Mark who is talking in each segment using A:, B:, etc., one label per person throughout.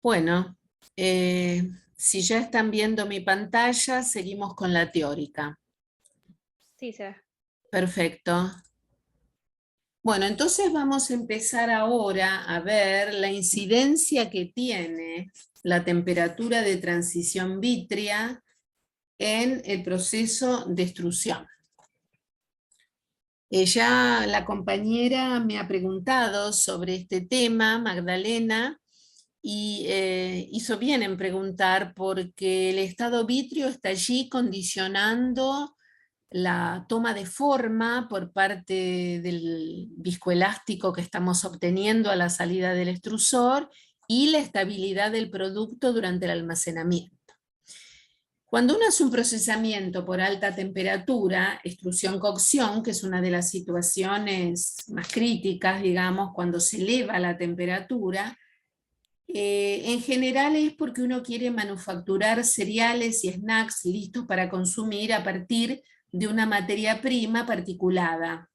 A: Bueno, si ya están viendo mi pantalla, seguimos con la teórica.
B: Sí, se ve.
A: Perfecto. Bueno, entonces vamos a empezar ahora a ver la incidencia que tiene la temperatura de transición vítrea en el proceso de extrusión. Ya la compañera me ha preguntado sobre este tema, Magdalena, y hizo bien en preguntar porque el estado vítreo está allí condicionando la toma de forma por parte del viscoelástico que estamos obteniendo a la salida del extrusor y la estabilidad del producto durante el almacenamiento. Cuando uno hace un procesamiento por alta temperatura, extrusión-cocción, que es una de las situaciones más críticas, digamos, cuando se eleva la temperatura, en general es porque uno quiere manufacturar cereales y snacks listos para consumir a partir de una materia prima particulada,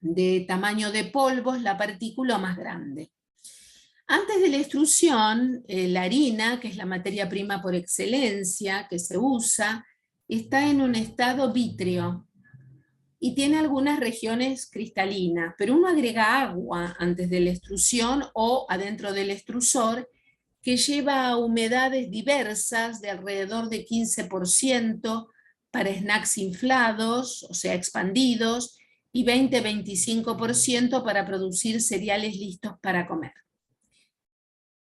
A: de tamaño de polvos, la partícula más grande. Antes de la extrusión, la harina, que es la materia prima por excelencia que se usa, está en un estado vítreo y tiene algunas regiones cristalinas, pero uno agrega agua antes de la extrusión o adentro del extrusor que lleva humedades diversas de alrededor de 15% para snacks inflados, o sea, expandidos, y 20-25% para producir cereales listos para comer.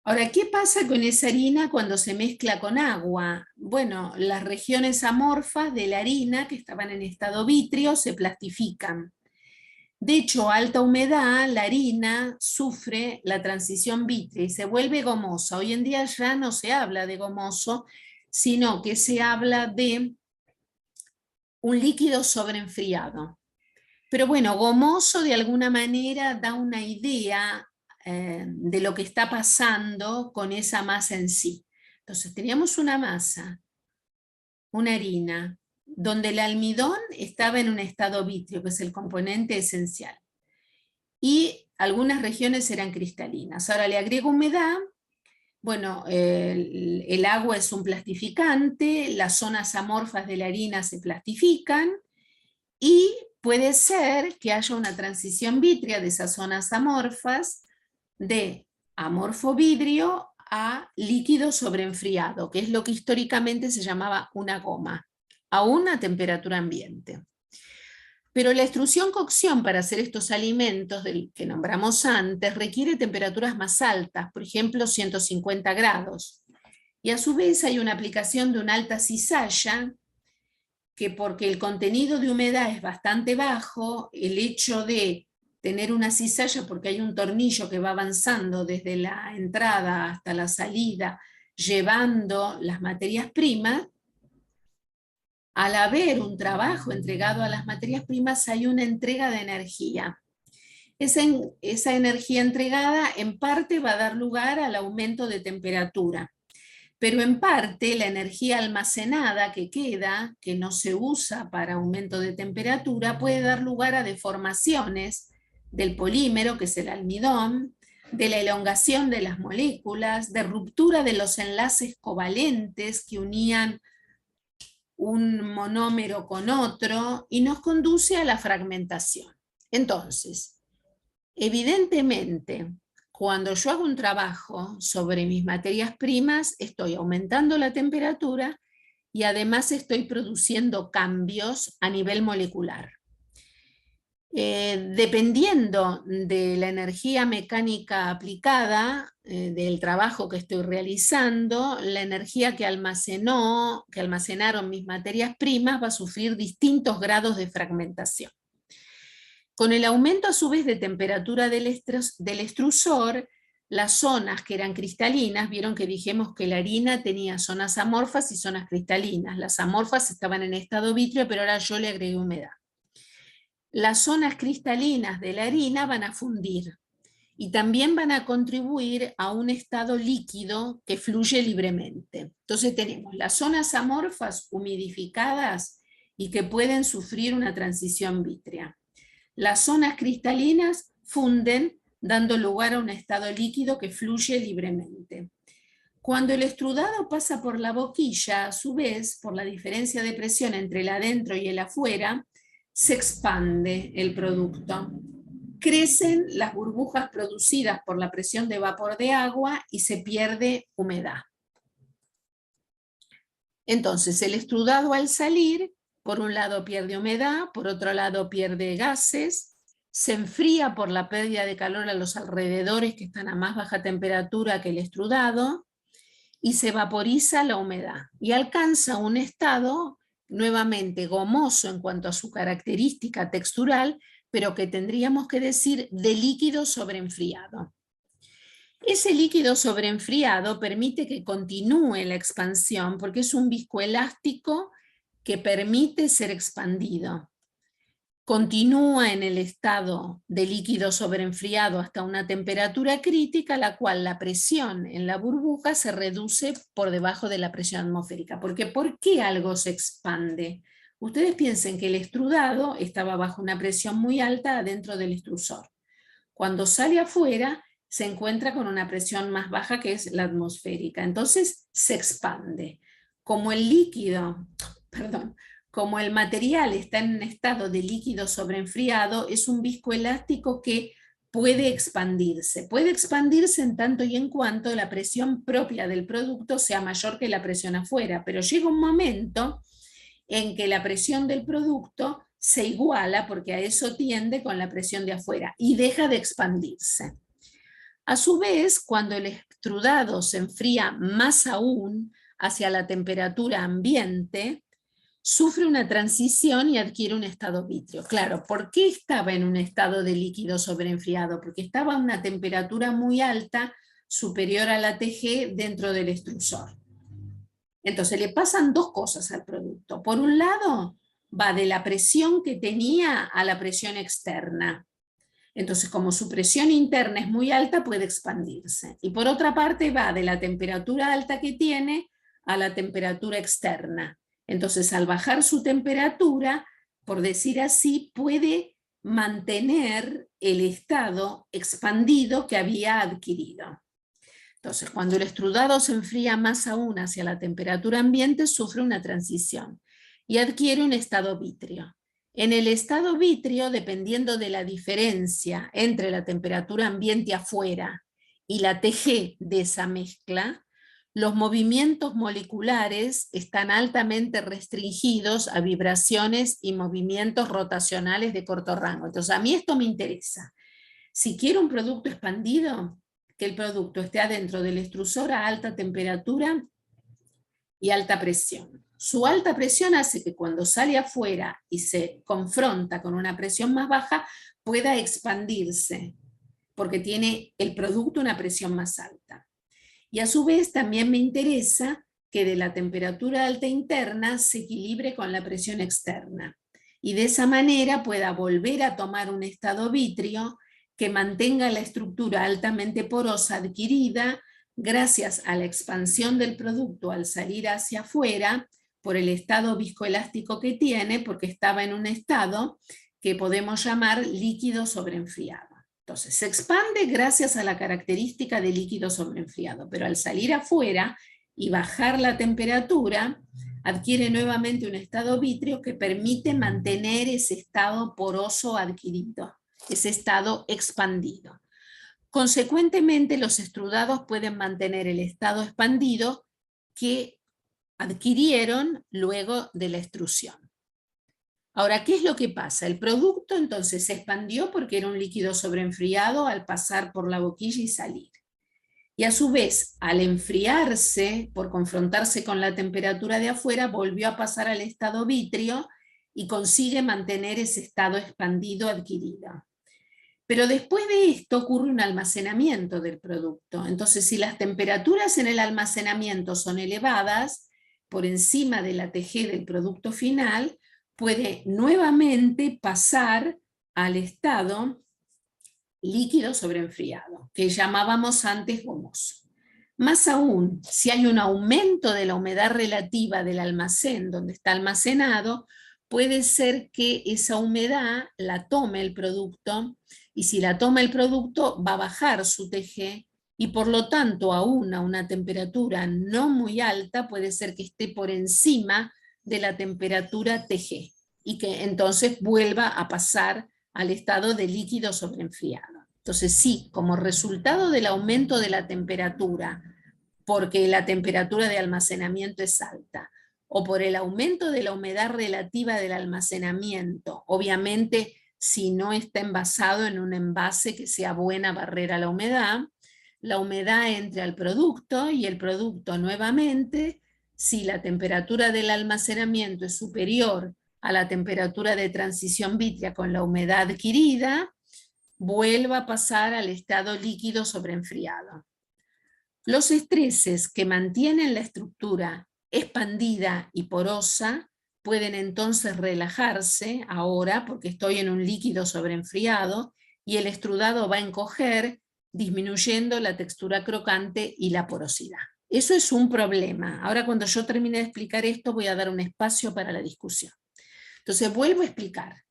A: Ahora, ¿qué pasa con esa harina cuando se mezcla con agua? Bueno, las regiones amorfas de la harina que estaban en estado vítreo se plastifican. De hecho, a alta humedad, la harina sufre la transición vítrea y se vuelve gomosa. Hoy en día ya no se habla de gomoso, sino que se habla de un líquido sobreenfriado. Pero bueno, gomoso de alguna manera da una idea de lo que está pasando con esa masa en sí. Entonces teníamos una masa, una harina, donde el almidón estaba en un estado vítreo, que es el componente esencial. Y algunas regiones eran cristalinas. Ahora le agrego humedad. Bueno, el agua es un plastificante, las zonas amorfas de la harina se plastifican y puede ser que haya una transición vítrea de esas zonas amorfas de amorfo vidrio a líquido sobreenfriado, que es lo que históricamente se llamaba una goma, a una temperatura ambiente. Pero la extrusión-cocción para hacer estos alimentos que nombramos antes requiere temperaturas más altas, por ejemplo 150 grados. Y a su vez hay una aplicación de una alta cizalla que, porque el contenido de humedad es bastante bajo, el hecho de tener una cizalla, porque hay un tornillo que va avanzando desde la entrada hasta la salida, llevando las materias primas, al haber un trabajo entregado a las materias primas hay una entrega de energía. Esa energía entregada en parte va a dar lugar al aumento de temperatura, pero en parte la energía almacenada que queda, que no se usa para aumento de temperatura, puede dar lugar a deformaciones del polímero, que es el almidón, de la elongación de las moléculas, de ruptura de los enlaces covalentes que unían un monómero con otro y nos conduce a la fragmentación. Entonces, evidentemente, cuando yo hago un trabajo sobre mis materias primas, estoy aumentando la temperatura y además estoy produciendo cambios a nivel molecular. Dependiendo de la energía mecánica aplicada, del trabajo que estoy realizando, la energía que almacenaron mis materias primas va a sufrir distintos grados de fragmentación. Con el aumento a su vez de temperatura del extrusor, las zonas que eran cristalinas, vieron que dijimos que la harina tenía zonas amorfas y zonas cristalinas. Las amorfas estaban en estado vítreo, pero ahora yo le agregué humedad. Las zonas cristalinas de la harina van a fundir y también van a contribuir a un estado líquido que fluye libremente. Entonces tenemos las zonas amorfas humidificadas y que pueden sufrir una transición vítrea. Las zonas cristalinas funden, dando lugar a un estado líquido que fluye libremente. Cuando el extrudado pasa por la boquilla, a su vez, por la diferencia de presión entre el adentro y el afuera, se expande el producto. Crecen las burbujas producidas por la presión de vapor de agua y se pierde humedad. Entonces, el extrudado al salir, por un lado pierde humedad, por otro lado pierde gases, se enfría por la pérdida de calor a los alrededores que están a más baja temperatura que el extrudado, y se vaporiza la humedad y alcanza un estado nuevamente gomoso en cuanto a su característica textural, pero que tendríamos que decir de líquido sobreenfriado. Ese líquido sobreenfriado permite que continúe la expansión porque es un viscoelástico que permite ser expandido. Continúa en el estado de líquido sobreenfriado hasta una temperatura crítica, la cual la presión en la burbuja se reduce por debajo de la presión atmosférica. Porque ¿por qué algo se expande? Ustedes piensen que el extrudado estaba bajo una presión muy alta dentro del extrusor. Cuando sale afuera, se encuentra con una presión más baja que es la atmosférica. Entonces se expande. Como el líquido, como el material está en un estado de líquido sobreenfriado, es un viscoelástico que puede expandirse. Puede expandirse en tanto y en cuanto la presión propia del producto sea mayor que la presión afuera, pero llega un momento en que la presión del producto se iguala, porque a eso tiende con la presión de afuera, y deja de expandirse. A su vez, cuando el extrudado se enfría más aún hacia la temperatura ambiente, sufre una transición y adquiere un estado vítreo. Claro, ¿por qué estaba en un estado de líquido sobreenfriado? Porque estaba a una temperatura muy alta, superior a la TG dentro del extrusor. Entonces le pasan dos cosas al producto. Por un lado, va de la presión que tenía a la presión externa. Entonces, como su presión interna es muy alta, puede expandirse. Y por otra parte, va de la temperatura alta que tiene a la temperatura externa. Entonces, al bajar su temperatura, por decir así, puede mantener el estado expandido que había adquirido. Entonces, cuando el extrudado se enfría más aún hacia la temperatura ambiente, sufre una transición y adquiere un estado vítreo. En el estado vítreo, dependiendo de la diferencia entre la temperatura ambiente afuera y la TG de esa mezcla, los movimientos moleculares están altamente restringidos a vibraciones y movimientos rotacionales de corto rango. Entonces, a mí esto me interesa. Si quiero un producto expandido, que el producto esté adentro del extrusor a alta temperatura y alta presión. Su alta presión hace que cuando sale afuera y se confronta con una presión más baja, pueda expandirse, porque tiene el producto una presión más alta. Y a su vez también me interesa que de la temperatura alta interna se equilibre con la presión externa. Y de esa manera pueda volver a tomar un estado vítreo que mantenga la estructura altamente porosa adquirida gracias a la expansión del producto al salir hacia afuera, por el estado viscoelástico que tiene, porque estaba en un estado que podemos llamar líquido sobreenfriado. Entonces, se expande gracias a la característica de líquido sobreenfriado, pero al salir afuera y bajar la temperatura, adquiere nuevamente un estado vítreo que permite mantener ese estado poroso adquirido, ese estado expandido. Consecuentemente, los extrudados pueden mantener el estado expandido que adquirieron luego de la extrusión. Ahora, ¿qué es lo que pasa? El producto entonces se expandió porque era un líquido sobreenfriado al pasar por la boquilla y salir. Y a su vez, al enfriarse, por confrontarse con la temperatura de afuera, volvió a pasar al estado vítreo y consigue mantener ese estado expandido adquirido. Pero después de esto ocurre un almacenamiento del producto. Entonces, si las temperaturas en el almacenamiento son elevadas, por encima de la TG del producto final, puede nuevamente pasar al estado líquido sobreenfriado, que llamábamos antes gomoso. Más aún, si hay un aumento de la humedad relativa del almacén donde está almacenado, puede ser que esa humedad la tome el producto, y si la toma el producto va a bajar su TG y por lo tanto aún a una temperatura no muy alta puede ser que esté por encima de la temperatura TG y que entonces vuelva a pasar al estado de líquido sobreenfriado. Entonces sí, como resultado del aumento de la temperatura, porque la temperatura de almacenamiento es alta, o por el aumento de la humedad relativa del almacenamiento, obviamente si no está envasado en un envase que sea buena barrera a la humedad entra al producto y el producto nuevamente, si la temperatura del almacenamiento es superior a la temperatura de transición vítrea con la humedad adquirida, vuelva a pasar al estado líquido sobreenfriado. Los estreses que mantienen la estructura expandida y porosa pueden entonces relajarse ahora porque estoy en un líquido sobreenfriado y el extrudado va a encoger, disminuyendo la textura crocante y la porosidad. Eso es un problema. Ahora cuando yo termine de explicar esto voy a dar un espacio para la discusión. Entonces vuelvo a explicar.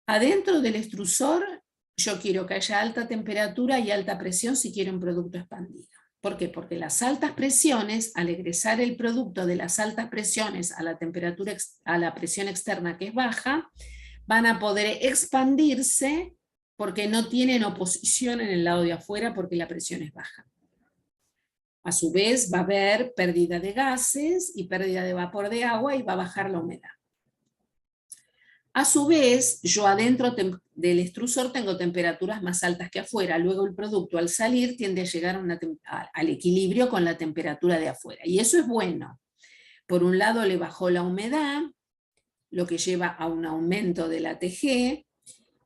A: Adentro del extrusor yo quiero que haya alta temperatura y alta presión si quiero un producto expandido. ¿Por qué? Porque las altas presiones, al egresar el producto de las altas presiones a la temperatura, a la presión externa que es baja, van a poder expandirse porque no tienen oposición en el lado de afuera porque la presión es baja. A su vez va a haber pérdida de gases y pérdida de vapor de agua y va a bajar la humedad. A su vez, yo adentro del extrusor tengo temperaturas más altas que afuera, luego el producto al salir tiende a llegar al equilibrio con la temperatura de afuera, y eso es bueno. Por un lado le bajó la humedad, lo que lleva a un aumento de la TG,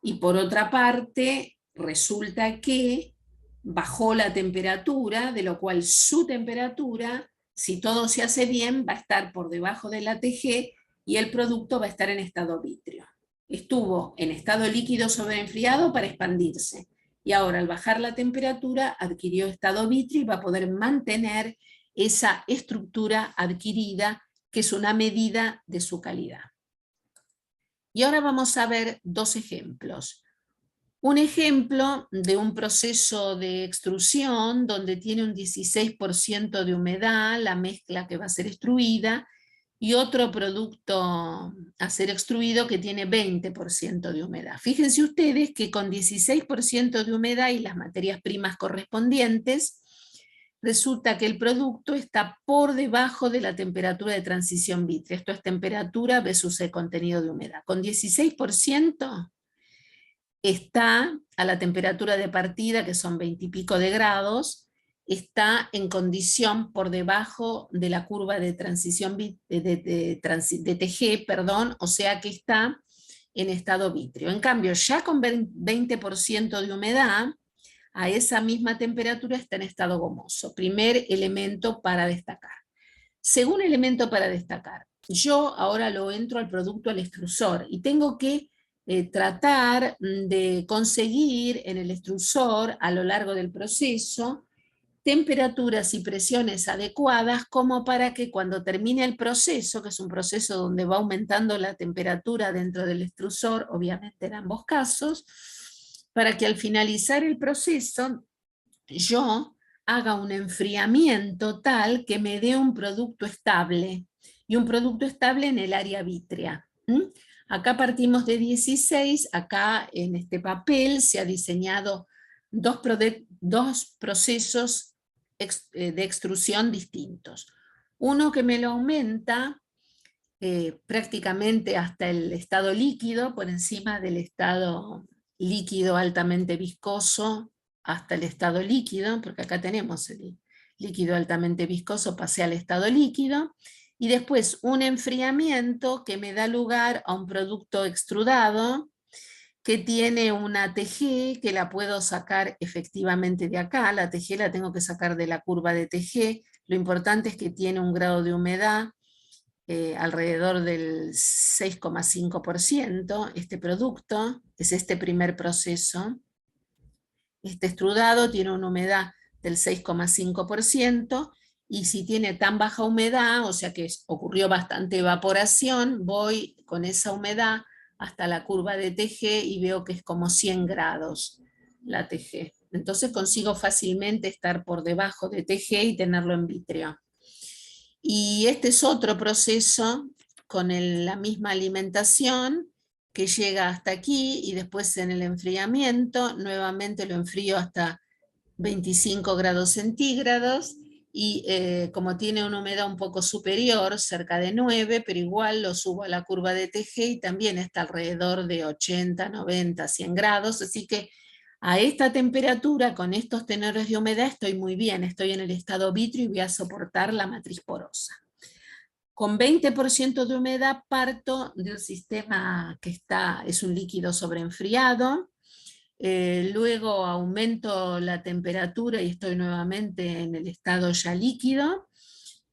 A: y por otra parte resulta que bajó la temperatura, de lo cual su temperatura, si todo se hace bien, va a estar por debajo de la TG, y el producto va a estar en estado vítreo. Estuvo en estado líquido sobreenfriado para expandirse, y ahora al bajar la temperatura adquirió estado vítreo y va a poder mantener esa estructura adquirida, que es una medida de su calidad. Y ahora vamos a ver dos ejemplos. Un ejemplo de un proceso de extrusión donde tiene un 16% de humedad, la mezcla que va a ser extruida, y otro producto a ser extruido que tiene 20% de humedad. Fíjense ustedes que con 16% de humedad y las materias primas correspondientes, resulta que el producto está por debajo de la temperatura de transición vítrea. Esto es temperatura versus el contenido de humedad. Con 16% está a la temperatura de partida, que son 20 y pico de grados, está en condición por debajo de la curva de transición de TG, perdón, o sea que está en estado vítreo. En cambio, ya con 20% de humedad, a esa misma temperatura está en estado gomoso. Primer elemento para destacar. Segundo elemento para destacar, yo ahora lo entro al producto al extrusor y tengo que tratar de conseguir en el extrusor a lo largo del proceso temperaturas y presiones adecuadas como para que cuando termine el proceso, que es un proceso donde va aumentando la temperatura dentro del extrusor, obviamente en ambos casos, para que al finalizar el proceso yo haga un enfriamiento tal que me dé un producto estable, y un producto estable en el área vítrea. Acá partimos de 16, acá en este papel se ha diseñado dos procesos de extrusión distintos. Uno que me lo aumenta prácticamente hasta el estado líquido, por encima del estado líquido altamente viscoso, hasta el estado líquido, porque acá tenemos el líquido altamente viscoso, pasé al estado líquido, y después un enfriamiento que me da lugar a un producto extrudado que tiene una TG que la puedo sacar efectivamente de acá. La TG la tengo que sacar de la curva de TG. Lo importante es que tiene un grado de humedad alrededor del 6,5%. Este producto es este primer proceso. Este extrudado tiene una humedad del 6,5%, y si tiene tan baja humedad, o sea que ocurrió bastante evaporación, voy con esa humedad hasta la curva de TG y veo que es como 100 grados la TG. Entonces consigo fácilmente estar por debajo de TG y tenerlo en vitrio. Y este es otro proceso con la misma alimentación que llega hasta aquí y después en el enfriamiento nuevamente lo enfrío hasta 25 grados centígrados y como tiene una humedad un poco superior, cerca de 9, pero igual lo subo a la curva de TG y también está alrededor de 80, 90, 100 grados, así que a esta temperatura, con estos tenores de humedad, estoy muy bien, estoy en el estado vitrio y voy a soportar la matriz porosa. Con 20% de humedad parto de un sistema que es un líquido sobreenfriado, luego aumento la temperatura y estoy nuevamente en el estado ya líquido,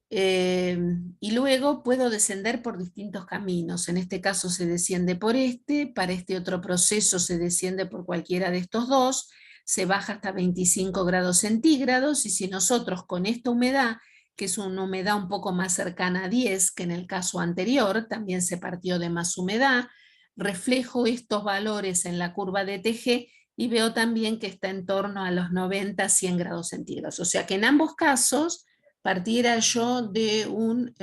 A: y luego puedo descender por distintos caminos. En este caso se desciende por para este otro proceso se desciende por cualquiera de estos dos, se baja hasta 25 grados centígrados, y si nosotros con esta humedad, que es una humedad un poco más cercana a 10 que en el caso anterior, también se partió de más humedad, reflejo estos valores en la curva de TG y veo también que está en torno a los 90, 100 grados centígrados. O sea que en ambos casos partiera yo de un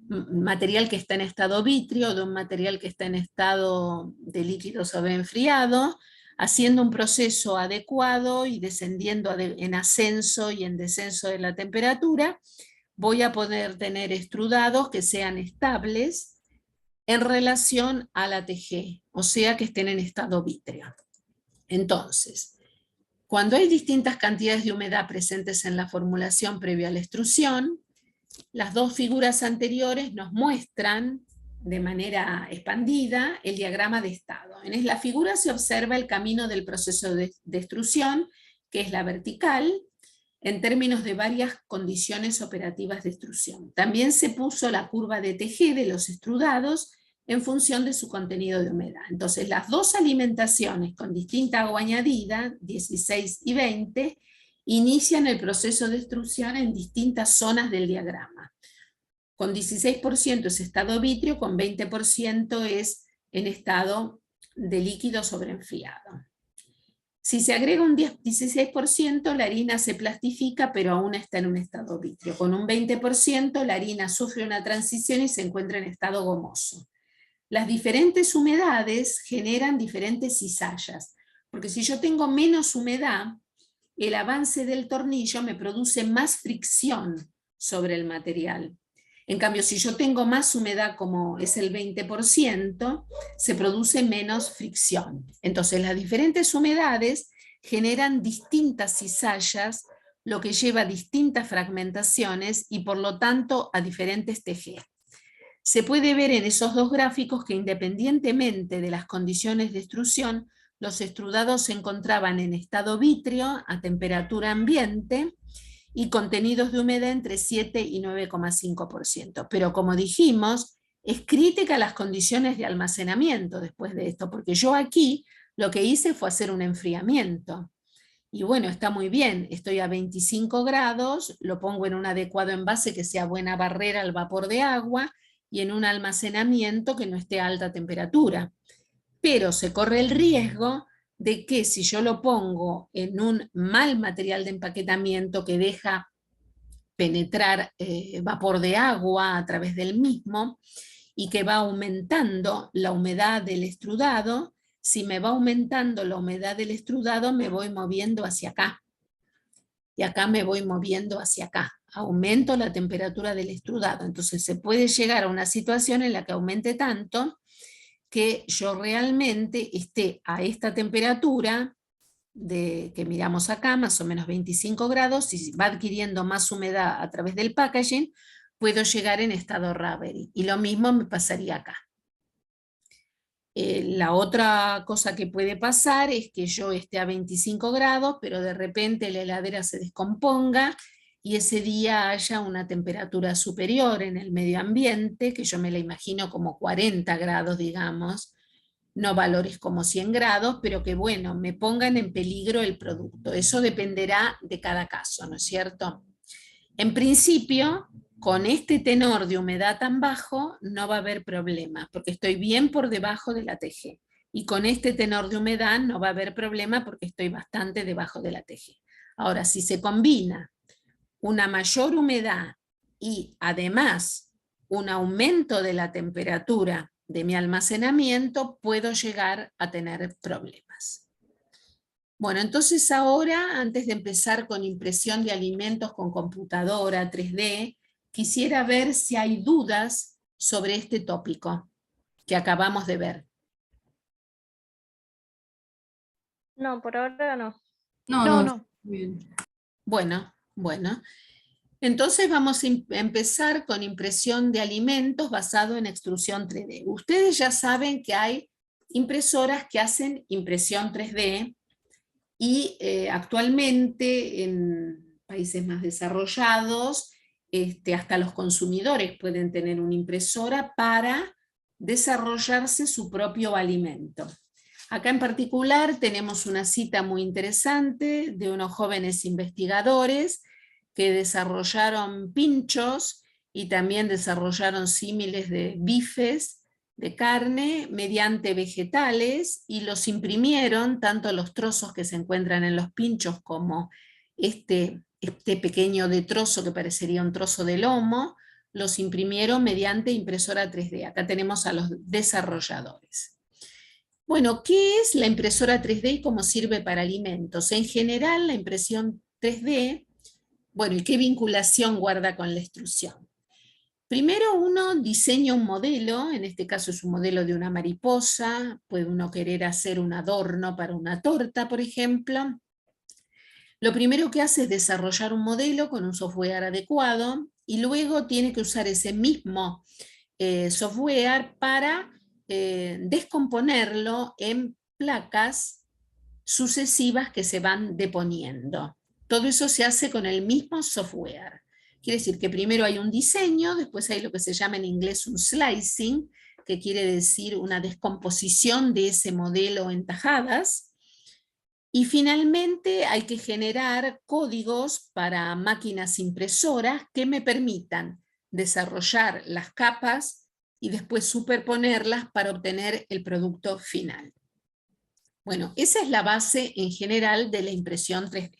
A: material que está en estado vitrio, de un material que está en estado de líquido sobreenfriado, haciendo un proceso adecuado y descendiendo en ascenso y en descenso de la temperatura, voy a poder tener extrudados que sean estables en relación a la TG, o sea que estén en estado vítreo. Entonces, cuando hay distintas cantidades de humedad presentes en la formulación previa a la extrusión, las dos figuras anteriores nos muestran de manera expandida el diagrama de estado. En la figura se observa el camino del proceso de extrusión, que es la vertical, en términos de varias condiciones operativas de extrusión. También se puso la curva de TG de los extrudados en función de su contenido de humedad. Entonces, las dos alimentaciones con distinta agua añadida, 16 y 20, inician el proceso de extrusión en distintas zonas del diagrama. Con 16% es estado vitrio, con 20% es en estado de líquido sobreenfriado. Si se agrega un 16%, la harina se plastifica, pero aún está en un estado vitrio. Con un 20%, la harina sufre una transición y se encuentra en estado gomoso. Las diferentes humedades generan diferentes cizallas, porque si yo tengo menos humedad, el avance del tornillo me produce más fricción sobre el material. En cambio, si yo tengo más humedad, como es el 20%, se produce menos fricción. Entonces, las diferentes humedades generan distintas cizallas, lo que lleva a distintas fragmentaciones y por lo tanto a diferentes TG. Se puede ver en esos dos gráficos que independientemente de las condiciones de extrusión, los extrudados se encontraban en estado vitrio a temperatura ambiente y contenidos de humedad entre 7 y 9,5%. Pero como dijimos, es crítica las condiciones de almacenamiento después de esto, porque yo aquí lo que hice fue hacer un enfriamiento. Y bueno, está muy bien, estoy a 25 grados, lo pongo en un adecuado envase que sea buena barrera al vapor de agua y en un almacenamiento que no esté a alta temperatura. Pero se corre el riesgo de que si yo lo pongo en un mal material de empaquetamiento que deja penetrar vapor de agua a través del mismo y que va aumentando la humedad del extrudado, si me va aumentando la humedad del extrudado me voy moviendo hacia acá y acá me voy moviendo hacia acá, aumento la temperatura del extrudado, entonces se puede llegar a una situación en la que aumente tanto que yo realmente esté a esta temperatura que miramos acá, más o menos 25 grados, y va adquiriendo más humedad a través del packaging, puedo llegar en estado Ravelli. Y lo mismo me pasaría acá. La otra cosa que puede pasar es que yo esté a 25 grados, pero de repente la heladera se descomponga y ese día haya una temperatura superior en el medio ambiente, que yo me la imagino como 40 grados, digamos, no valores como 100 grados, pero que bueno, me pongan en peligro el producto. Eso dependerá de cada caso, ¿no es cierto? En principio, con este tenor de humedad tan bajo, no va a haber problema, porque estoy bien por debajo de la TG. y con este tenor de humedad no va a haber problema porque estoy bastante debajo de la TG. Ahora, si se combina una mayor humedad y además un aumento de la temperatura de mi almacenamiento, puedo llegar a tener problemas. Bueno, entonces ahora, antes de empezar con impresión de alimentos con computadora 3D, quisiera ver si hay dudas sobre este tópico que acabamos de ver.
B: No, por ahora no.
C: No,
D: No,
C: no.
D: no.
C: Bien.
A: Bueno. Entonces vamos a empezar con impresión de alimentos basado en extrusión 3D. Ustedes ya saben que hay impresoras que hacen impresión 3D y actualmente en países más desarrollados, hasta los consumidores pueden tener una impresora para desarrollarse su propio alimento. Acá en particular tenemos una cita muy interesante de unos jóvenes investigadores que desarrollaron pinchos y también desarrollaron símiles de bifes de carne mediante vegetales y los imprimieron, tanto los trozos que se encuentran en los pinchos como este pequeño de trozo que parecería un trozo de lomo, los imprimieron mediante impresora 3D. Acá tenemos a los desarrolladores. Bueno, ¿qué es la impresora 3D y cómo sirve para alimentos? En general, la impresión 3D, bueno, ¿y qué vinculación guarda con la extrusión? Primero uno diseña un modelo, en este caso es un modelo de una mariposa, puede uno querer hacer un adorno para una torta, por ejemplo. Lo primero que hace es desarrollar un modelo con un software adecuado y luego tiene que usar ese mismo software para descomponerlo en placas sucesivas que se van deponiendo. Todo eso se hace con el mismo software. Quiere decir que primero hay un diseño, después hay lo que se llama en inglés un slicing, que quiere decir una descomposición de ese modelo en tajadas, y finalmente hay que generar códigos para máquinas impresoras que me permitan desarrollar las capas y después superponerlas para obtener el producto final. Bueno, esa es la base en general de la impresión 3D.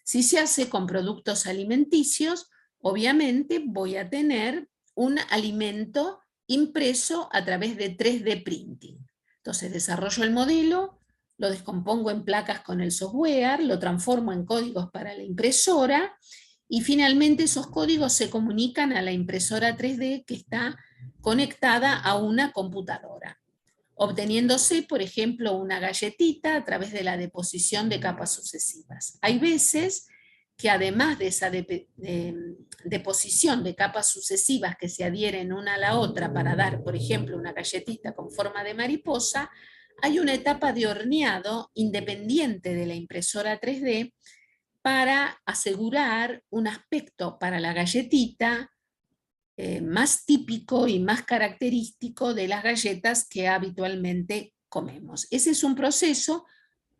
A: Si se hace con productos alimenticios, obviamente voy a tener un alimento impreso a través de 3D printing. Entonces desarrollo el modelo, lo descompongo en placas con el software, lo transformo en códigos para la impresora y finalmente esos códigos se comunican a la impresora 3D que está conectada a una computadora, obteniéndose, por ejemplo, una galletita a través de la deposición de capas sucesivas. Hay veces que además de esa deposición de capas sucesivas que se adhieren una a la otra para dar, por ejemplo, una galletita con forma de mariposa, hay una etapa de horneado independiente de la impresora 3D para asegurar un aspecto para la galletita más típico y más característico de las galletas que habitualmente comemos. Ese es un proceso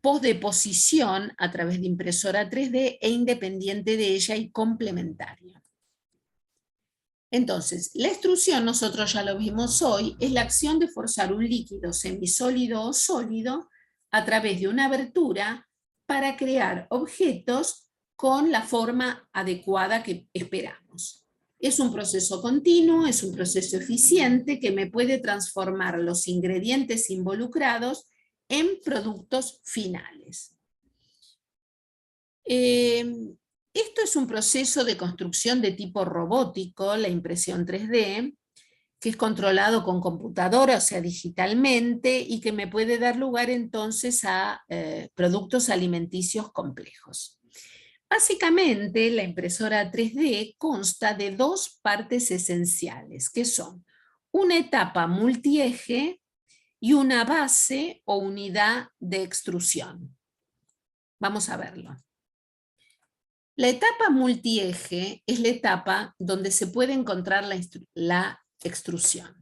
A: postdeposición a través de impresora 3D e independiente de ella y complementario. Entonces, la extrusión, nosotros ya lo vimos hoy, es la acción de forzar un líquido semisólido o sólido a través de una abertura para crear objetos con la forma adecuada que esperamos. Es un proceso continuo, es un proceso eficiente que me puede transformar los ingredientes involucrados en productos finales. Esto es un proceso de construcción de tipo robótico, la impresión 3D, que es controlado con computadora, o sea, digitalmente, y que me puede dar lugar entonces a productos alimenticios complejos. Básicamente, la impresora 3D consta de dos partes esenciales, que son una etapa multieje y una base o unidad de extrusión. Vamos a verlo. La etapa multieje es la etapa donde se puede encontrar la extrusión.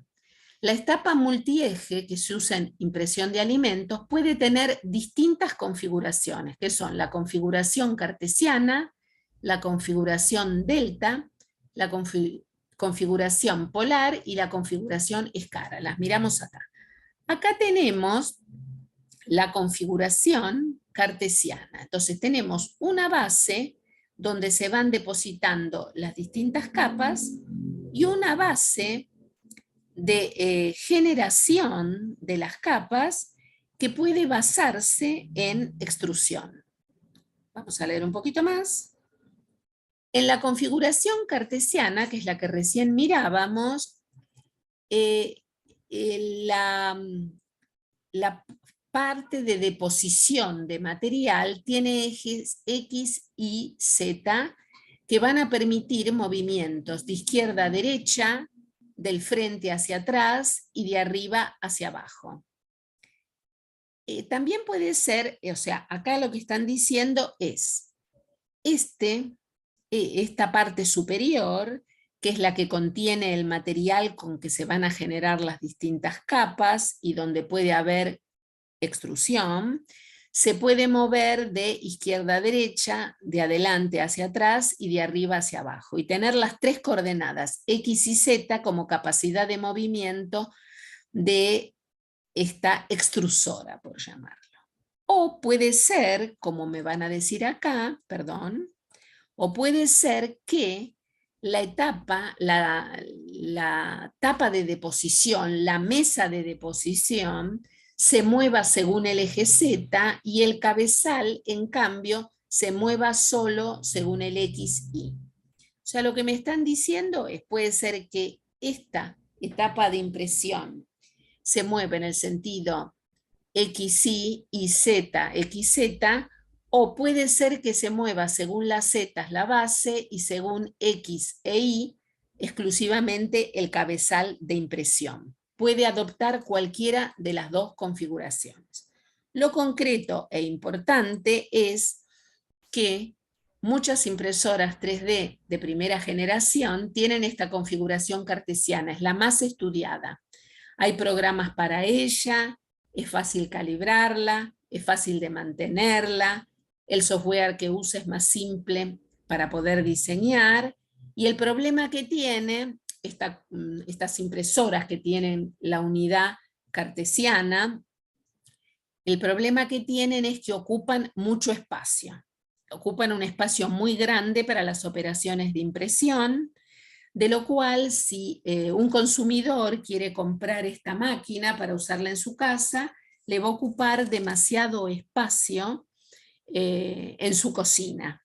A: La etapa multieje que se usa en impresión de alimentos puede tener distintas configuraciones, que son la configuración cartesiana, la configuración delta, la configuración polar y la configuración escara. Las miramos acá. Acá tenemos la configuración cartesiana. Entonces tenemos una base donde se van depositando las distintas capas y una base de generación de las capas que puede basarse en extrusión. Vamos a leer un poquito más. En la configuración cartesiana, que es la que recién mirábamos, la parte de deposición de material tiene ejes X y Z que van a permitir movimientos de izquierda a derecha, del frente hacia atrás y de arriba hacia abajo. También puede ser, o sea, acá lo que están diciendo es, esta parte superior, que es la que contiene el material con que se van a generar las distintas capas y donde puede haber extrusión, se puede mover de izquierda a derecha, de adelante hacia atrás y de arriba hacia abajo, y tener las tres coordenadas, X y Z, como capacidad de movimiento de esta extrusora, por llamarlo. O puede ser, como me van a decir acá, perdón, o puede ser que la etapa de deposición, la mesa de deposición, se mueva según el eje Z y el cabezal, en cambio, se mueva solo según el XY. O sea, lo que me están diciendo es, puede ser que esta etapa de impresión se mueva en el sentido XY y Z, XZ, o puede ser que se mueva según las Z la base y según X e Y exclusivamente el cabezal de impresión. Puede adoptar cualquiera de las dos configuraciones. Lo concreto e importante es que muchas impresoras 3D de primera generación tienen esta configuración cartesiana, es la más estudiada. Hay programas para ella, es fácil calibrarla, es fácil de mantenerla, el software que usa es más simple para poder diseñar, y el problema que tiene estas impresoras que tienen la unidad cartesiana, el problema que tienen es que ocupan mucho espacio. Ocupan un espacio muy grande para las operaciones de impresión, de lo cual si un consumidor quiere comprar esta máquina para usarla en su casa, le va a ocupar demasiado espacio en su cocina.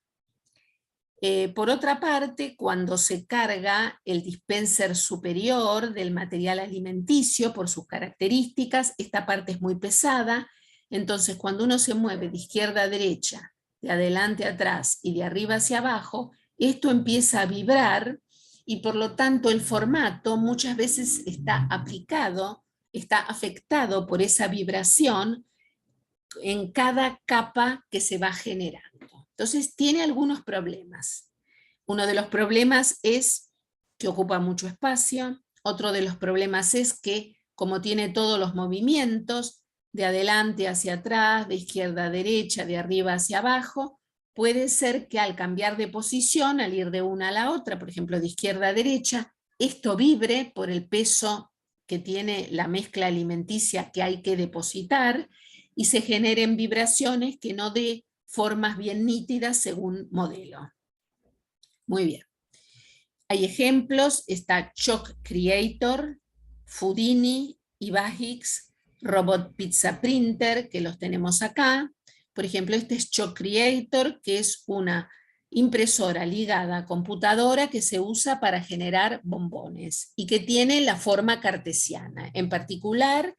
A: Por otra parte, cuando se carga el dispenser superior del material alimenticio por sus características, esta parte es muy pesada, entonces cuando uno se mueve de izquierda a derecha, de adelante a atrás y de arriba hacia abajo, esto empieza a vibrar y por lo tanto el formato muchas veces está afectado por esa vibración en cada capa que se va generando. Entonces tiene algunos problemas. Uno de los problemas es que ocupa mucho espacio. Otro de los problemas es que, como tiene todos los movimientos, de adelante hacia atrás, de izquierda a derecha, de arriba hacia abajo, puede ser que al cambiar de posición, al ir de una a la otra, por ejemplo de izquierda a derecha, esto vibre por el peso que tiene la mezcla alimenticia que hay que depositar y se generen vibraciones que no dé formas bien nítidas según modelo. Muy bien. Hay ejemplos, está Chalk Creator, Foodini, Ibahix, Robot Pizza Printer, que los tenemos acá. Por ejemplo, este es Chalk Creator, que es una impresora ligada a computadora que se usa para generar bombones y que tiene la forma cartesiana. En particular,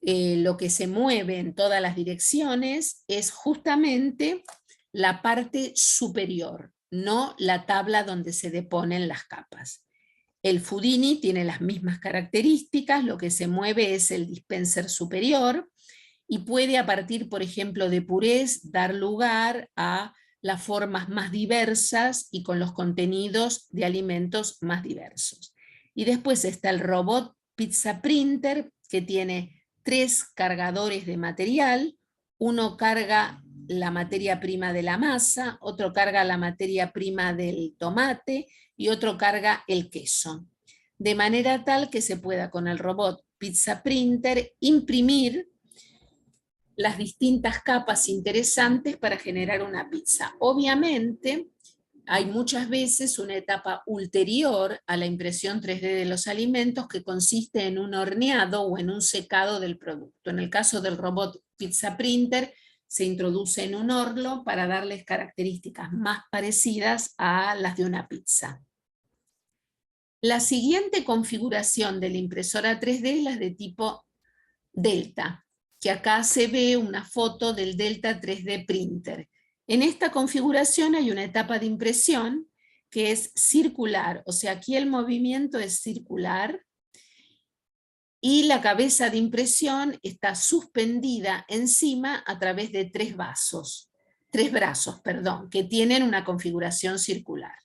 A: lo que se mueve en todas las direcciones es justamente la parte superior, no la tabla donde se deponen las capas. El Foodini tiene las mismas características, lo que se mueve es el dispenser superior y puede a partir, por ejemplo, de purés dar lugar a las formas más diversas y con los contenidos de alimentos más diversos. Y después está el Robot Pizza Printer, que tiene 3 cargadores de material. Uno carga la materia prima de la masa, otro carga la materia prima del tomate y otro carga el queso. De manera tal que se pueda con el robot Pizza Printer imprimir las distintas capas interesantes para generar una pizza. Obviamente, hay muchas veces una etapa ulterior a la impresión 3D de los alimentos que consiste en un horneado o en un secado del producto. En el caso del robot Pizza Printer, se introduce en un horno para darles características más parecidas a las de una pizza. La siguiente configuración de la impresora 3D es la de tipo Delta, que acá se ve una foto del Delta 3D Printer. En esta configuración hay una etapa de impresión que es circular, o sea, aquí el movimiento es circular y la cabeza de impresión está suspendida encima a través de tres brazos, que tienen una configuración circular.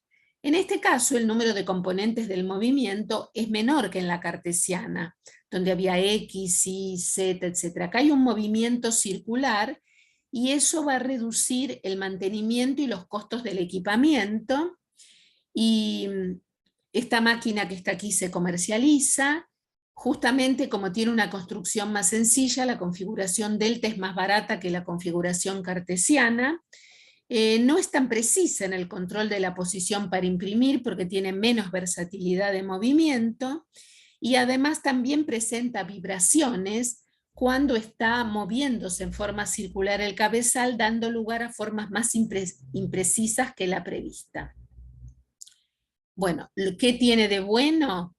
A: En este caso, el número de componentes del movimiento es menor que en la cartesiana, donde había X, Y, Z, etc. Acá hay un movimiento circular y eso va a reducir el mantenimiento y los costos del equipamiento. Y esta máquina que está aquí se comercializa. Justamente como tiene una construcción más sencilla, la configuración delta es más barata que la configuración cartesiana. No es tan precisa en el control de la posición para imprimir porque tiene menos versatilidad de movimiento y además también presenta vibraciones cuando está moviéndose en forma circular el cabezal, dando lugar a formas más imprecisas que la prevista. Bueno, ¿qué tiene de bueno?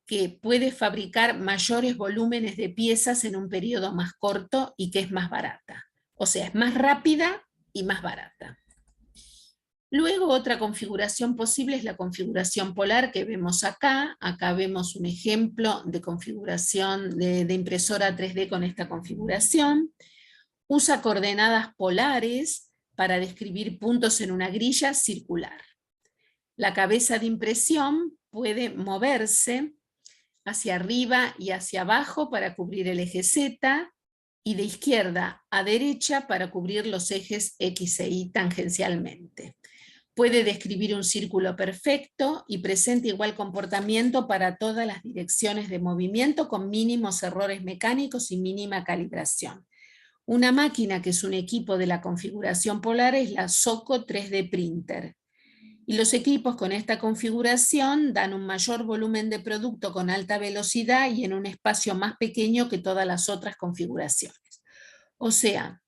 A: Que puede fabricar mayores volúmenes de piezas en un periodo más corto y que es más barata. O sea, es más rápida y más barata. Luego otra configuración posible es la configuración polar que vemos acá. Acá vemos un ejemplo de configuración de impresora 3D con esta configuración. Usa coordenadas polares para describir puntos en una grilla circular. La cabeza de impresión puede moverse hacia arriba y hacia abajo para cubrir el eje Z y de izquierda a derecha para cubrir los ejes X e Y tangencialmente. Puede describir un círculo perfecto y presenta igual comportamiento para todas las direcciones de movimiento con mínimos errores mecánicos y mínima calibración. Una máquina que es un equipo de la configuración polar es la Soco 3D Printer. Y los equipos con esta configuración dan un mayor volumen de producto con alta velocidad y en un espacio más pequeño que todas las otras configuraciones. O sea,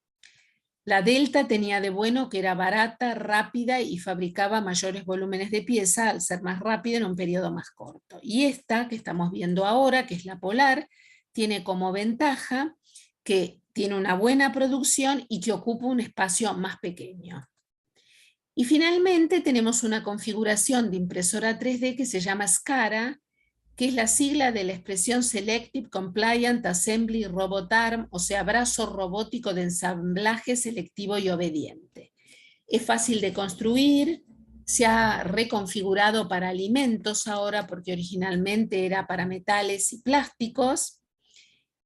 A: la Delta tenía de bueno que era barata, rápida y fabricaba mayores volúmenes de pieza al ser más rápida en un periodo más corto. Y esta que estamos viendo ahora, que es la Polar, tiene como ventaja que tiene una buena producción y que ocupa un espacio más pequeño. Y finalmente tenemos una configuración de impresora 3D que se llama SCARA, que es la sigla de la expresión Selective Compliant Assembly Robot Arm, o sea, brazo robótico de ensamblaje selectivo y obediente. Es fácil de construir, se ha reconfigurado para alimentos ahora porque originalmente era para metales y plásticos.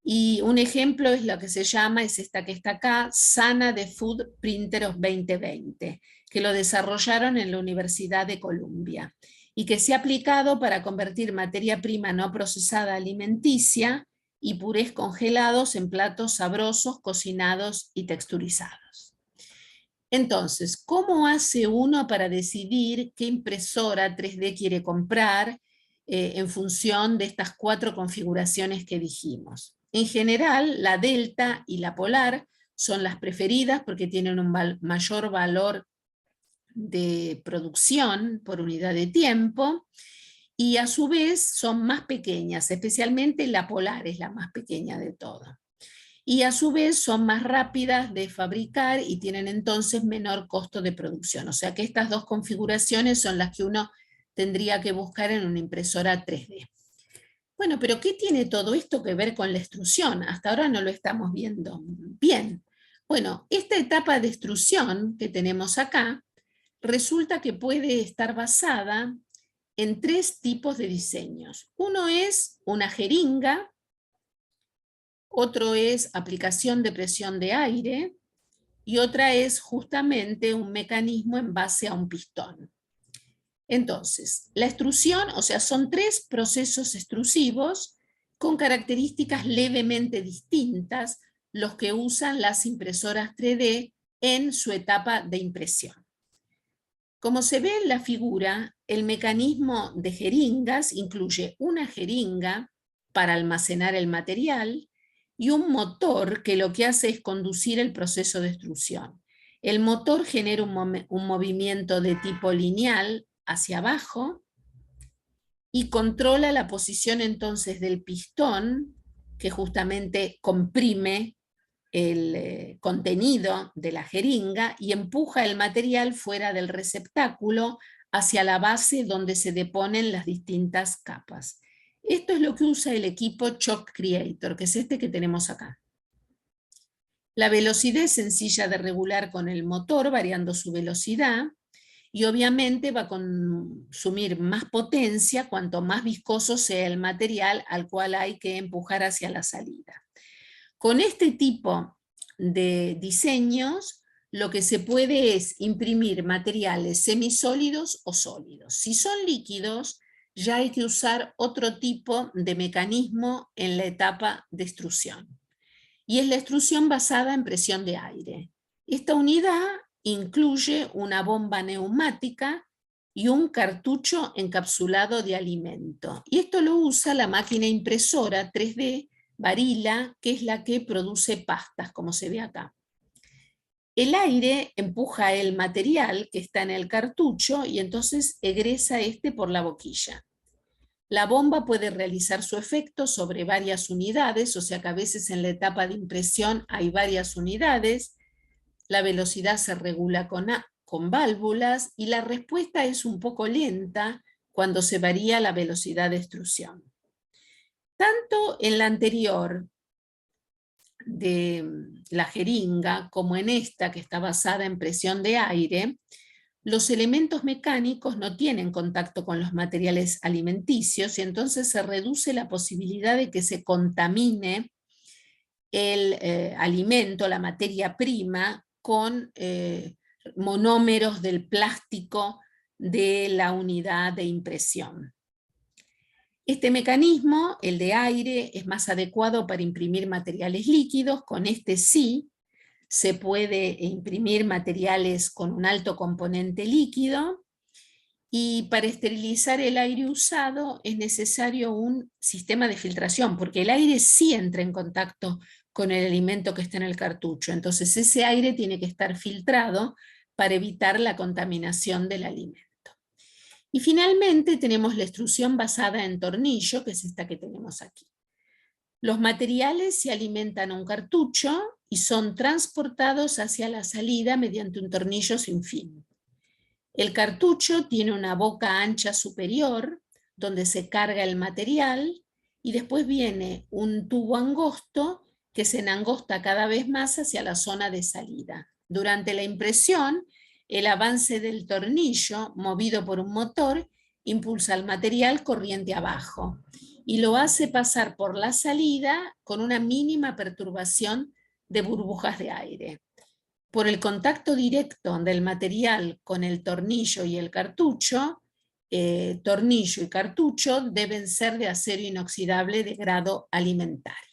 A: Y un ejemplo es lo que se llama, es esta que está acá, Sana de Food Printer of 2020, que lo desarrollaron en la Universidad de Columbia y que se ha aplicado para convertir materia prima no procesada alimenticia y purés congelados en platos sabrosos, cocinados y texturizados. Entonces, ¿cómo hace uno para decidir qué impresora 3D quiere comprar en función de estas 4 configuraciones que dijimos? En general, la Delta y la Polar son las preferidas porque tienen un mayor valor de producción por unidad de tiempo y a su vez son más pequeñas, especialmente la Polar es la más pequeña de todas. Y a su vez son más rápidas de fabricar y tienen entonces menor costo de producción. O sea que estas 2 configuraciones son las que uno tendría que buscar en una impresora 3D. Bueno, pero ¿qué tiene todo esto que ver con la extrusión? Hasta ahora no lo estamos viendo bien. Bueno, esta etapa de extrusión que tenemos acá resulta que puede estar basada en 3 tipos de diseños. Uno es una jeringa, otro es aplicación de presión de aire y otra es justamente un mecanismo en base a un pistón. Entonces, la extrusión, o sea, son 3 procesos extrusivos con características levemente distintas, los que usan las impresoras 3D en su etapa de impresión. Como se ve en la figura, el mecanismo de jeringas incluye una jeringa para almacenar el material y un motor que lo que hace es conducir el proceso de extrusión. El motor genera un movimiento de tipo lineal hacia abajo y controla la posición entonces del pistón, que justamente comprime el contenido de la jeringa y empuja el material fuera del receptáculo hacia la base donde se deponen las distintas capas. Esto es lo que usa el equipo Shock Creator, que es este que tenemos acá. La velocidad es sencilla de regular con el motor, variando su velocidad, y obviamente va a consumir más potencia cuanto más viscoso sea el material al cual hay que empujar hacia la salida. Con este tipo de diseños, lo que se puede es imprimir materiales semisólidos o sólidos. Si son líquidos, ya hay que usar otro tipo de mecanismo en la etapa de extrusión. Y es la extrusión basada en presión de aire. Esta unidad incluye una bomba neumática y un cartucho encapsulado de alimento. Y esto lo usa la máquina impresora 3D Barilla, que es la que produce pastas, como se ve acá. El aire empuja el material que está en el cartucho y entonces egresa este por la boquilla. La bomba puede realizar su efecto sobre varias unidades, o sea que a veces en la etapa de impresión hay varias unidades, la velocidad se regula con válvulas y la respuesta es un poco lenta cuando se varía la velocidad de extrusión. Tanto en la anterior de la jeringa como en esta que está basada en presión de aire, los elementos mecánicos no tienen contacto con los materiales alimenticios y entonces se reduce la posibilidad de que se contamine el alimento, la materia prima, con monómeros del plástico de la unidad de impresión. Este mecanismo, el de aire, es más adecuado para imprimir materiales líquidos. Con este sí se puede imprimir materiales con un alto componente líquido, y para esterilizar el aire usado es necesario un sistema de filtración, porque el aire sí entra en contacto con el alimento que está en el cartucho. Entonces ese aire tiene que estar filtrado para evitar la contaminación del alimento. Y finalmente tenemos la extrusión basada en tornillo, que es esta que tenemos aquí. Los materiales se alimentan a un cartucho y son transportados hacia la salida mediante un tornillo sin fin. El cartucho tiene una boca ancha superior, donde se carga el material, y después viene un tubo angosto que se enangosta cada vez más hacia la zona de salida. Durante la impresión, el avance del tornillo, movido por un motor, impulsa el material corriente abajo y lo hace pasar por la salida con una mínima perturbación de burbujas de aire. Por el contacto directo del material con el tornillo y el cartucho, tornillo y cartucho deben ser de acero inoxidable de grado alimentario.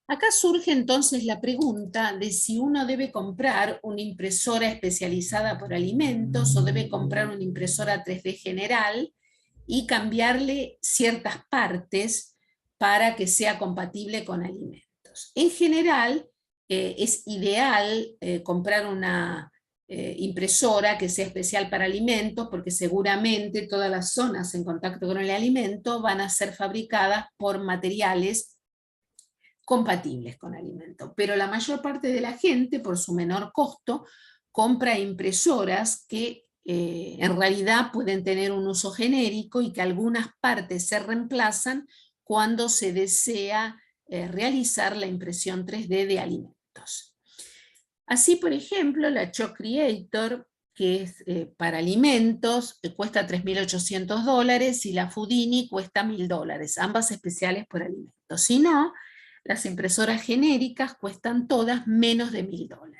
A: Acá surge entonces la pregunta de si uno debe comprar una impresora especializada por alimentos o debe comprar una impresora 3D general y cambiarle ciertas partes para que sea compatible con alimentos. En general, es ideal comprar una impresora que sea especial para alimentos, porque seguramente todas las zonas en contacto con el alimento van a ser fabricadas por materiales compatibles con alimento. Pero la mayor parte de la gente, por su menor costo, compra impresoras que en realidad pueden tener un uso genérico y que algunas partes se reemplazan cuando se desea realizar la impresión 3D de alimentos. Así, por ejemplo, la Shock Creator, que es para alimentos, cuesta $3.800 y la Foodini cuesta $1.000, ambas especiales por alimentos. Si no, las impresoras genéricas cuestan todas menos de $1.000.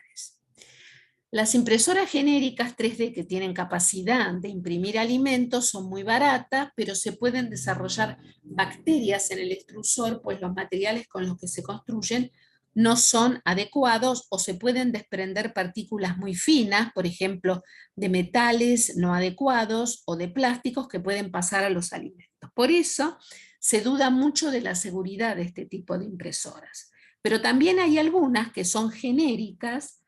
A: Las impresoras genéricas 3D que tienen capacidad de imprimir alimentos son muy baratas, pero se pueden desarrollar bacterias en el extrusor, pues los materiales con los que se construyen no son adecuados o se pueden desprender partículas muy finas, por ejemplo, de metales no adecuados o de plásticos que pueden pasar a los alimentos. Por eso se duda mucho de la seguridad de este tipo de impresoras. Pero también hay algunas que son genéricas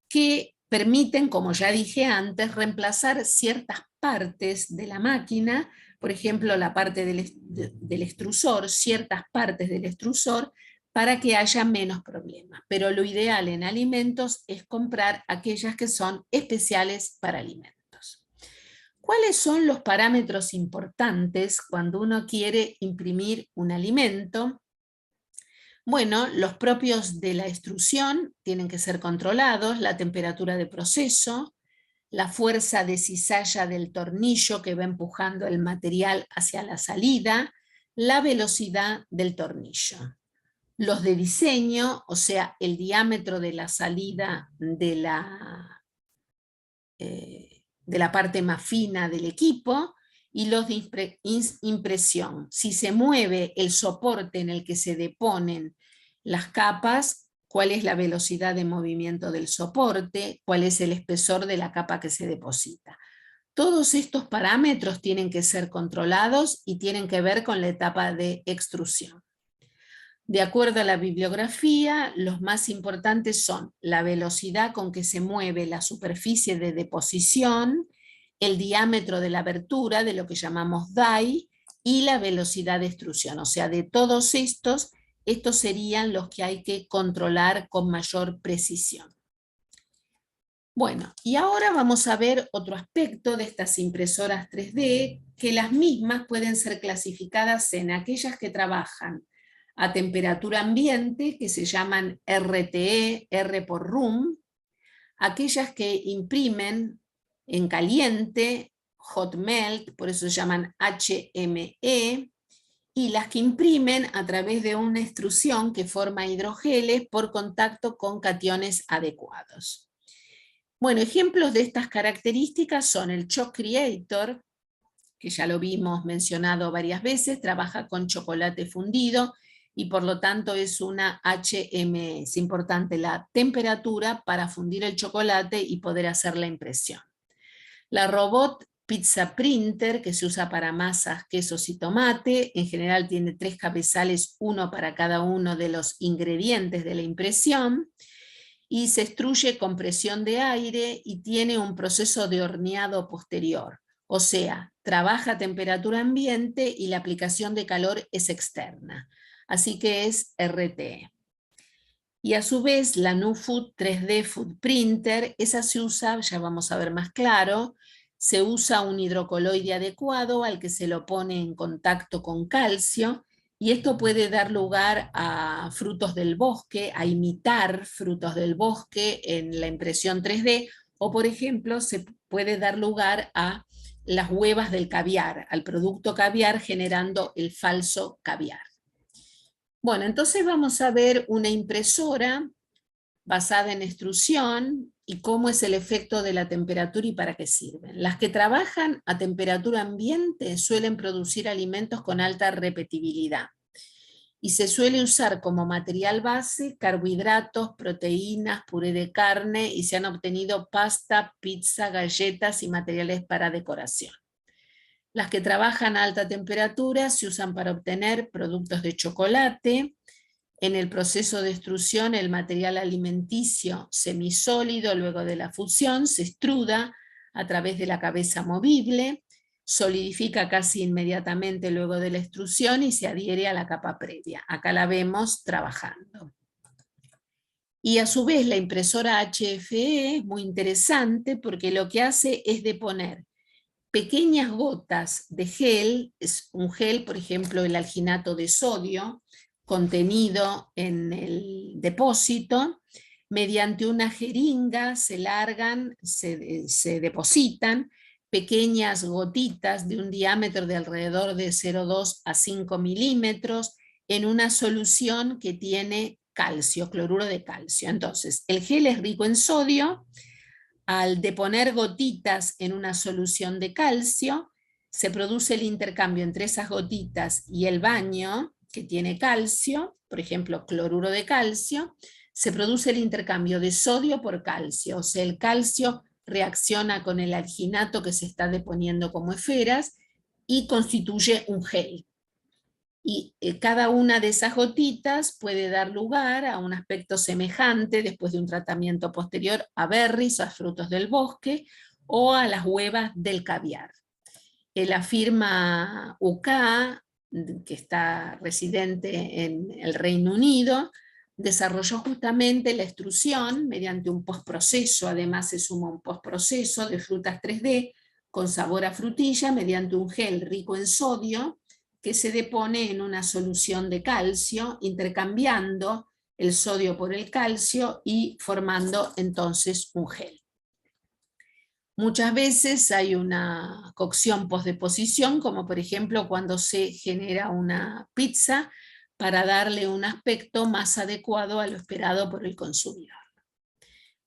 A: que permiten, como ya dije antes, reemplazar ciertas partes de la máquina, por ejemplo, la parte del extrusor, ciertas partes del extrusor, para que haya menos problemas. Pero lo ideal en alimentos es comprar aquellas que son especiales para alimentos. ¿Cuáles son los parámetros importantes cuando uno quiere imprimir un alimento? Bueno, los propios de la extrusión tienen que ser controlados, la temperatura de proceso, la fuerza de cizalla del tornillo que va empujando el material hacia la salida, la velocidad del tornillo. Los de diseño, o sea, el diámetro de la salida de la parte más fina del equipo, y los de impresión. Si se mueve el soporte en el que se deponen las capas, cuál es la velocidad de movimiento del soporte, cuál es el espesor de la capa que se deposita. Todos estos parámetros tienen que ser controlados y tienen que ver con la etapa de extrusión. De acuerdo a la bibliografía, los más importantes son la velocidad con que se mueve la superficie de deposición, el diámetro de la abertura, de lo que llamamos die, y la velocidad de extrusión. O sea, de todos estos serían los que hay que controlar con mayor precisión. Bueno, y ahora vamos a ver otro aspecto de estas impresoras 3D, que las mismas pueden ser clasificadas en aquellas que trabajan a temperatura ambiente, que se llaman RTE, R por room, aquellas que imprimen en caliente, hot melt, por eso se llaman HME, y las que imprimen a través de una extrusión que forma hidrogeles por contacto con cationes adecuados. Bueno, ejemplos de estas características son el Choc Creator, que ya lo vimos mencionado varias veces, trabaja con chocolate fundido y por lo tanto es una HME. Es importante la temperatura para fundir el chocolate y poder hacer la impresión. La Robot Pizza Printer, que se usa para masas, quesos y tomate, en general tiene 3 cabezales, uno para cada uno de los ingredientes de la impresión, y se extruye con presión de aire y tiene un proceso de horneado posterior. O sea, trabaja a temperatura ambiente y la aplicación de calor es externa. Así que es RTE. Y a su vez la NuFood 3D Food Printer, esa se usa, ya vamos a ver más claro, se usa un hidrocoloide adecuado al que se lo pone en contacto con calcio, y esto puede dar lugar a frutos del bosque, a imitar frutos del bosque en la impresión 3D, o por ejemplo se puede dar lugar a las huevas del caviar, al producto caviar generando el falso caviar. Bueno, entonces vamos a ver una impresora basada en extrusión y cómo es el efecto de la temperatura y para qué sirven. Las que trabajan a temperatura ambiente suelen producir alimentos con alta repetibilidad y se suele usar como material base carbohidratos, proteínas, puré de carne, y se han obtenido pasta, pizza, galletas y materiales para decoración. Las que trabajan a alta temperatura se usan para obtener productos de chocolate. En el proceso de extrusión, el material alimenticio semisólido, luego de la fusión, se extruda a través de la cabeza movible, solidifica casi inmediatamente luego de la extrusión y se adhiere a la capa previa. Acá la vemos trabajando. Y a su vez la impresora HFE es muy interesante porque lo que hace es deponer pequeñas gotas de gel, es un gel, por ejemplo, el alginato de sodio, contenido en el depósito, mediante una jeringa se largan, se depositan pequeñas gotitas de un diámetro de alrededor de 0,2 a 5 milímetros en una solución que tiene calcio, cloruro de calcio. Entonces, el gel es rico en sodio. Al deponer gotitas en una solución de calcio, se produce el intercambio entre esas gotitas y el baño que tiene calcio, por ejemplo, cloruro de calcio, se produce el intercambio de sodio por calcio, o sea, el calcio reacciona con el alginato que se está deponiendo como esferas y constituye un gel. Y cada una de esas gotitas puede dar lugar a un aspecto semejante después de un tratamiento posterior a berries, a frutos del bosque o a las huevas del caviar. La firma UK, que está residente en el Reino Unido, desarrolló justamente la extrusión mediante un postproceso, además se suma un postproceso de frutas 3D con sabor a frutilla mediante un gel rico en sodio que se depone en una solución de calcio, intercambiando el sodio por el calcio y formando entonces un gel. Muchas veces hay una cocción postdeposición, como por ejemplo cuando se genera una pizza para darle un aspecto más adecuado a lo esperado por el consumidor.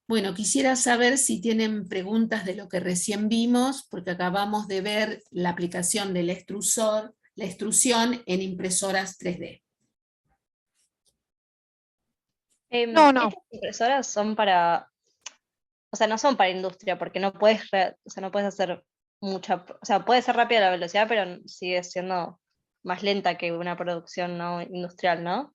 A: Bueno, quisiera saber si tienen preguntas de lo que recién vimos, porque acabamos de ver la aplicación del extrusor, la extrusión en impresoras 3D.
B: Estas impresoras son para, o sea, no son para industria, porque no puedes, o sea, no puedes hacer mucha, o sea, puede ser rápida la velocidad, pero sigue siendo más lenta que una producción no industrial, ¿no?